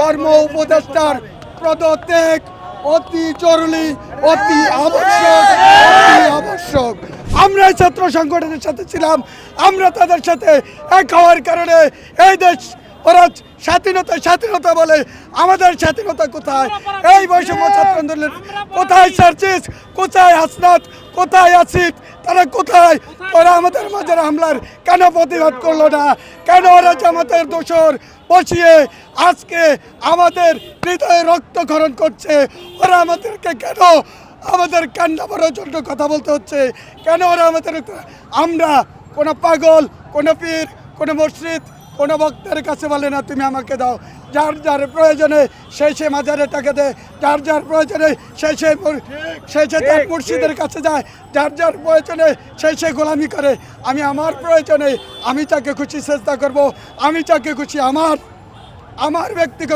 ধর্ম উপদেষ্টার পদত্যাগ অতি জরুরি, অতি আবশ্যক, অতি আবশ্যক। আমরা ছাত্র সংগঠনের সাথে ছিলাম, আমরা তাদের সাথে এক হওয়ার কারণে এই দেশ ওরা স্বাধীনতা স্বাধীনতা বলে, আমাদের স্বাধীনতা কোথায়? এই বৈষম্য ছাত্র আন্দোলনের কোথায় সার্জিস, কোথায় হাসনাত, কোথায় আসিফ, তারা কোথায়? ওরা আমাদের মাঝে হামলার কেন প্রতিবাদ করলো না? কেন ওরা জামাতের দোসর বসিয়ে আজকে আমাদের হৃদয়ে রক্তক্ষরণ করছে? ওরা আমাদেরকে কেন আমাদের কান্না ভরার জন্য কথা বলতে হচ্ছে? কেন ওরা আমাদের? আমরা কোনো পাগল, কোনো পীর, কোনো মসজিদ, কোনো বক্তার কাছে বলে না তুমি আমাকে দাও। যার যার প্রয়োজনে সে মাজারে টাকা দেয়, যার যার প্রয়োজনে সে তার মুর্শিদের কাছে যায়, যার যার প্রয়োজনে সে গোলামি করে। আমি আমার প্রয়োজনে আমি যাকে খুশি চেষ্টা করব, আমি যাকে খুশি আমার ব্যক্তিগত